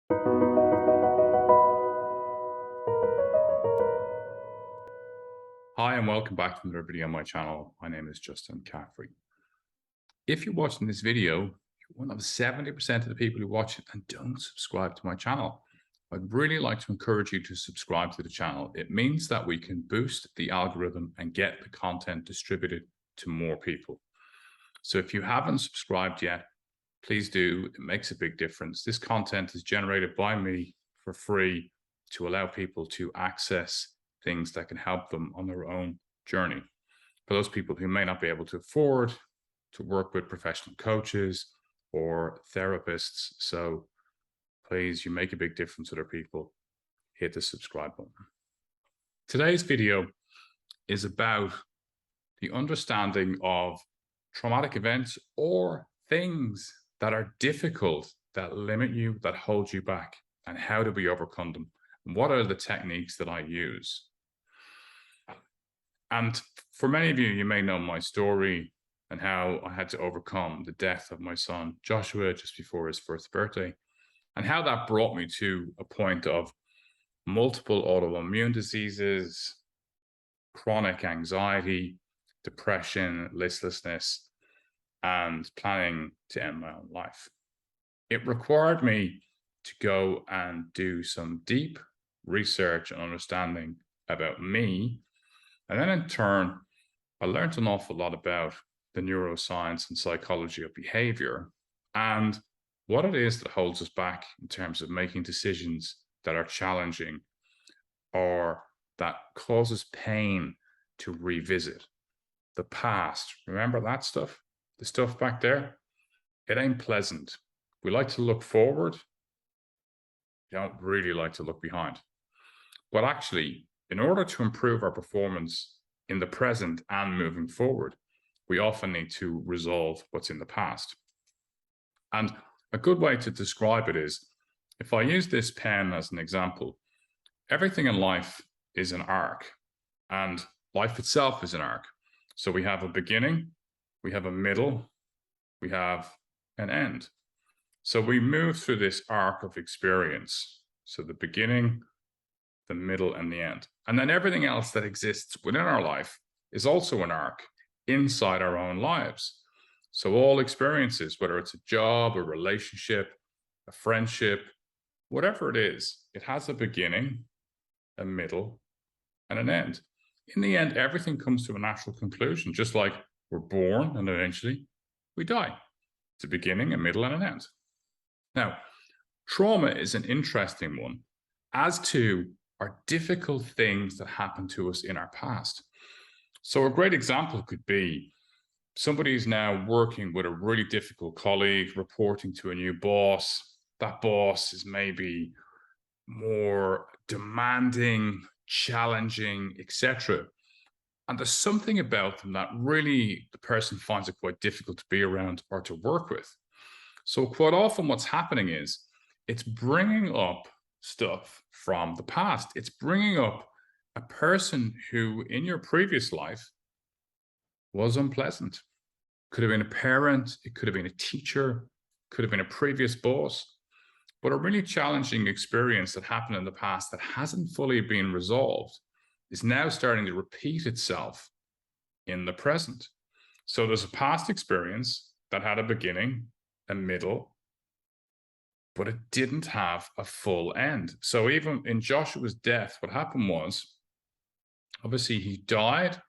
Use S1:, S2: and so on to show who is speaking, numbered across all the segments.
S1: Hi, and welcome back to another video on my channel. My name is Justin Caffrey. If you're watching this video, you're one of 70% of the people who watch it and don't subscribe to my channel. I'd really like to encourage you to subscribe to the channel. It means that we can boost the algorithm and get the content distributed to more people. So if you haven't subscribed yet, please do. It makes a big difference. This content is generated by me for free to allow people to access things that can help them on their own journey. For those people who may not be able to afford to work with professional coaches or therapists. So please, you make a big difference to other people. Hit the subscribe button. Today's video is about the understanding of traumatic events or things that are difficult, that limit you, that hold you back, and how do we overcome them? And what are the techniques that I use? And for many of you, you may know my story and how I had to overcome the death of my son, Joshua, just before his first birthday, and how that brought me to a point of multiple autoimmune diseases, chronic anxiety, depression, listlessness, and planning to end my own life. It required me to go and do some deep research and understanding about me. And then in turn, I learned an awful lot about the neuroscience and psychology of behavior and what it is that holds us back in terms of making decisions that are challenging or that causes pain to revisit. The past, remember that stuff? The stuff back there? It ain't pleasant. We like to look forward. We don't really like to look behind. But actually, in order to improve our performance in the present and moving forward, we often need to resolve what's in the past. And a good way to describe it is, if I use this pen as an example, everything in life is an arc, and life itself is an arc. So we have a beginning, we have a middle, we have an end. So we move through this arc of experience. So the beginning, the middle, and the end. And then everything else that exists within our life is also an arc inside our own lives. So all experiences, whether it's a job, a relationship, a friendship, whatever it is, it has a beginning, a middle, and an end. In the end, everything comes to a natural conclusion, just like we're born and eventually we die. It's a beginning, a middle, and an end. Now, trauma is an interesting one as to our difficult things that happen to us in our past. So a great example could be somebody's now working with a really difficult colleague, reporting to a new boss. That boss is maybe more demanding, challenging, etc. And there's something about them that really the person finds it quite difficult to be around or to work with. So quite often what's happening is it's bringing up stuff from the past. It's bringing up a person who in your previous life was unpleasant. Could have been a parent, it could have been a teacher, could have been a previous boss, but a really challenging experience that happened in the past that hasn't fully been resolved is now starting to repeat itself in the present. So there's a past experience that had a beginning, a middle, but it didn't have a full end. So even in Joshua's death, what happened was, obviously he died.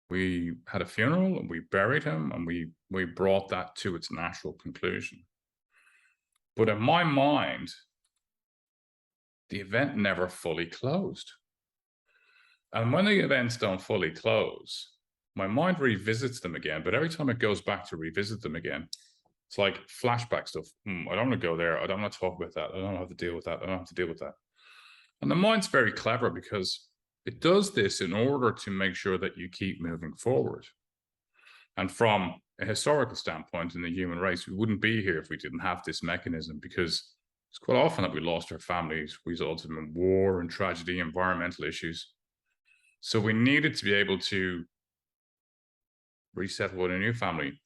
S1: We had a funeral and we buried him and we brought that to its natural conclusion. But in my mind, the event never fully closed. And when the events don't fully close, my mind revisits them again. But every time it goes back to revisit them again, it's like flashback stuff. I don't want to go there. I don't want to talk about that. I don't have to deal with that. I don't have to deal with that. And the mind's very clever because it does this in order to make sure that you keep moving forward. And from a historical standpoint in the human race, we wouldn't be here if we didn't have this mechanism, because it's quite often that we lost our families, resulted in war and tragedy, environmental issues. So we needed to be able to resettle with a new family,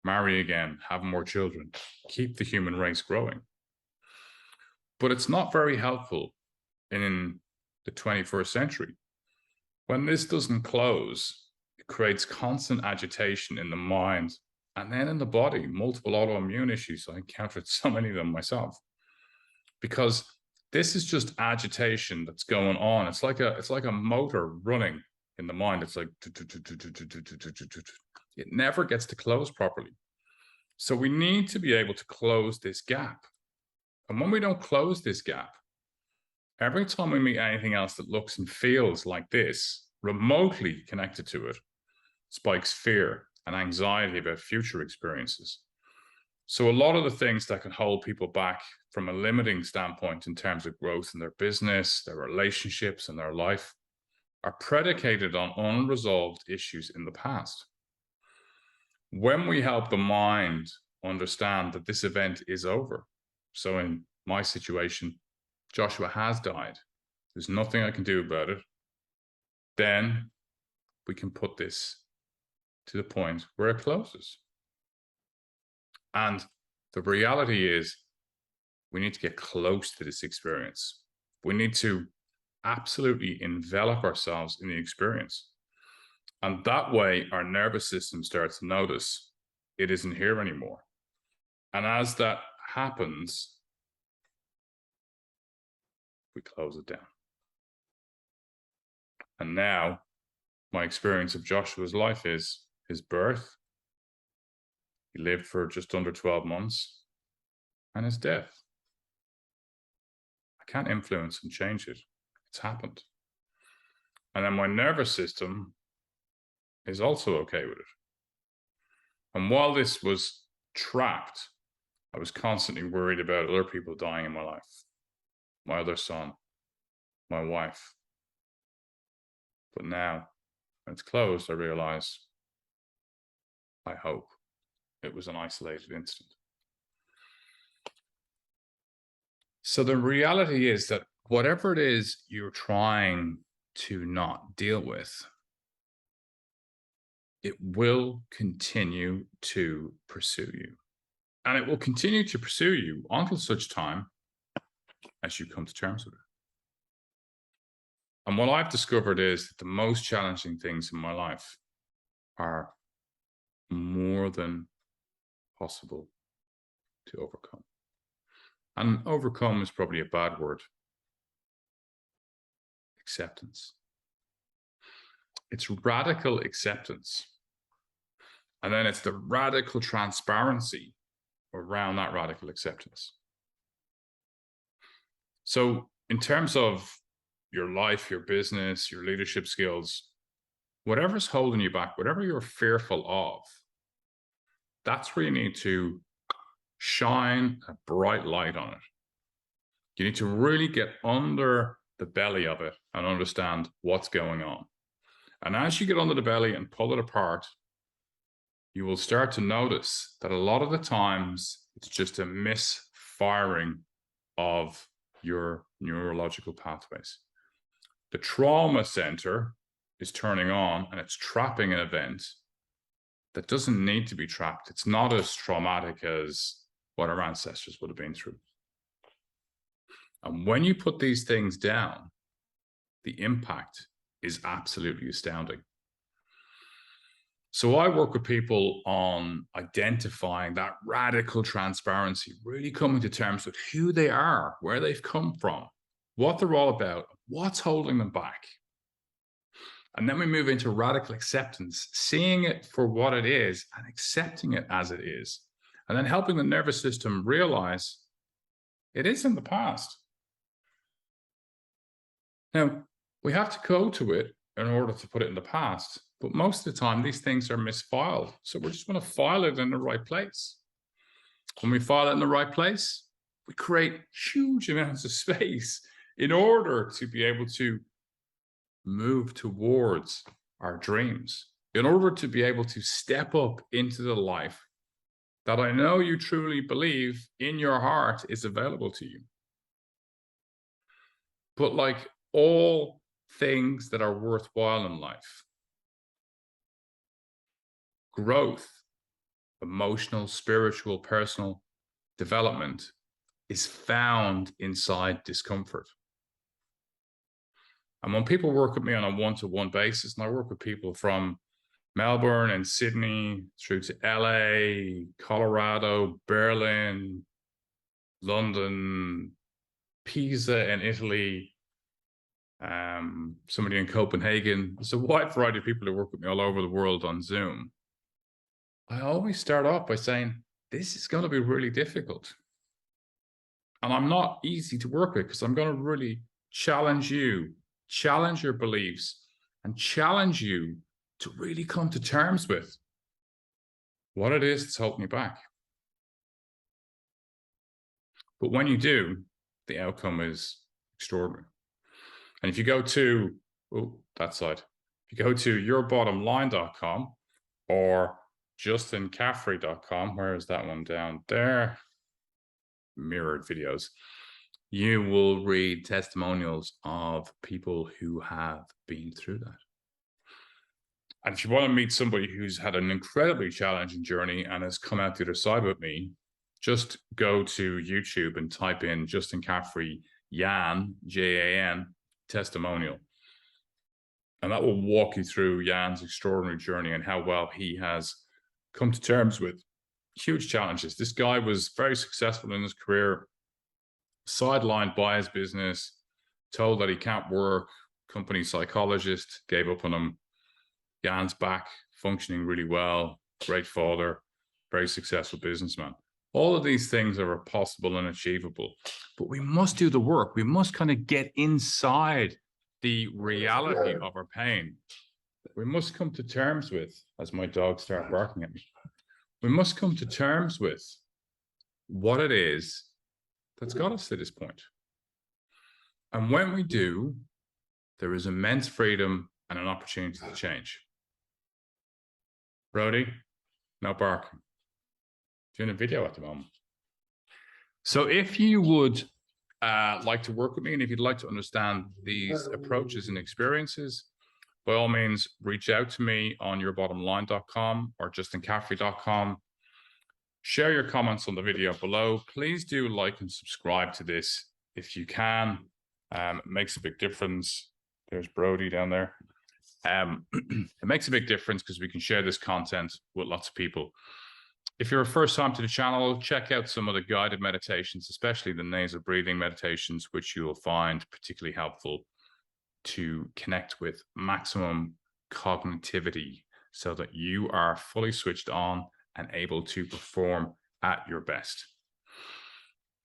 S1: marry again, have more children, keep the human race growing. But it's not very helpful in the 21st century. When this doesn't close, it creates constant agitation in the mind and then in the body, multiple autoimmune issues. I encountered so many of them myself because this is just agitation that's going on. It's like a motor running in the mind. It's like it never gets to close properly. So we need to be able to close this gap. And when we don't close this gap, every time we meet anything else that looks and feels like this, remotely connected to it, spikes fear and anxiety about future experiences. So a lot of the things that can hold people back from a limiting standpoint in terms of growth in their business, their relationships, and their life are predicated on unresolved issues in the past. When we help the mind understand that this event is over, so in my situation, Joshua has died, there's nothing I can do about it, then we can put this to the point where it closes. And the reality is we need to get close to this experience. We need to absolutely envelop ourselves in the experience. And that way, our nervous system starts to notice it isn't here anymore. And as that happens, we close it down. And now, my experience of Joshua's life is his birth. He lived for just under 12 months, and his death. I can't influence and change it. It's happened. And then my nervous system is also okay with it. And while this was trapped, I was constantly worried about other people dying in my life. My other son, my wife. But now, when it's closed, I realize, I hope, it was an isolated incident. So the reality is that whatever it is you're trying to not deal with, it will continue to pursue you. And it will continue to pursue you until such time as you come to terms with it. And what I've discovered is that the most challenging things in my life are more than possible to overcome. And overcome is probably a bad word. Acceptance. It's radical acceptance. And then it's the radical transparency around that radical acceptance. So in terms of your life, your business, your leadership skills, whatever's holding you back, whatever you're fearful of, that's where you need to shine a bright light on it. You need to really get under the belly of it and understand what's going on. And as you get under the belly and pull it apart, you will start to notice that a lot of the times it's just a misfiring of your neurological pathways. The trauma center is turning on and it's trapping an event that doesn't need to be trapped. It's not as traumatic as what our ancestors would have been through. And when you put these things down, the impact is absolutely astounding. So I work with people on identifying that radical transparency, really coming to terms with who they are, where they've come from, what they're all about, what's holding them back. And then we move into radical acceptance, seeing it for what it is and accepting it as it is. And then helping the nervous system realize it is in the past. Now, we have to go to it in order to put it in the past. But most of the time, these things are misfiled. So we're just going to file it in the right place. When we file it in the right place, we create huge amounts of space in order to be able to move towards our dreams, in order to be able to step up into the life that I know you truly believe in your heart is available to you. But like all things that are worthwhile in life, growth, emotional, spiritual, personal development is found inside discomfort. And when people work with me on a one-to-one basis, and I work with people from Melbourne and Sydney through to LA, Colorado, Berlin, London, Pisa in Italy, somebody in Copenhagen. There's a wide variety of people who work with me all over the world on Zoom. I always start off by saying, this is going to be really difficult. And I'm not easy to work with because I'm going to really challenge you, challenge your beliefs, and challenge you to really come to terms with what it is that's holding you back. But when you do, the outcome is extraordinary. And if you go to, that side, if you go to yourbottomline.com or justincaffrey.com, where is that one down there? Mirrored videos. You will read testimonials of people who have been through that. And if you want to meet somebody who's had an incredibly challenging journey and has come out the other side with me, just go to YouTube and type in Justin Caffrey, Jan, Jan, testimonial. And that will walk you through Jan's extraordinary journey and how well he has come to terms with huge challenges. This guy was very successful in his career, sidelined by his business, told that he can't work, company psychologist gave up on him. Jan's back, functioning really well, great father, very successful businessman. All of these things are possible and achievable, but we must do the work. We must kind of get inside the reality of our pain. We must come to terms with, as my dogs start barking at me, we must come to terms with what it is that's got us to this point. And when we do, there is immense freedom and an opportunity to change. Brody, no barking. Doing a video at the moment. So if you would like to work with me, and if you'd like to understand these approaches and experiences, by all means, reach out to me on yourbottomline.com or justincaffrey.com. Share your comments on the video below. Please do like and subscribe to this if you can. It makes a big difference. There's Brody down there. It makes a big difference because we can share this content with lots of people. If you're a first time to the channel, check out some of the guided meditations, especially the nasal breathing meditations, which you will find particularly helpful to connect with maximum cognitivity so that you are fully switched on and able to perform at your best.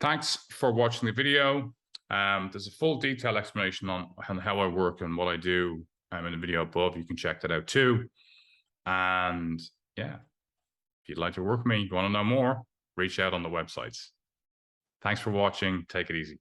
S1: Thanks for watching the video. There's a full detailed explanation on how I work and what I do in the video above. You can check that out too. And yeah, if you'd like to work with me, you want to know more, reach out on the websites. Thanks for watching. Take it easy.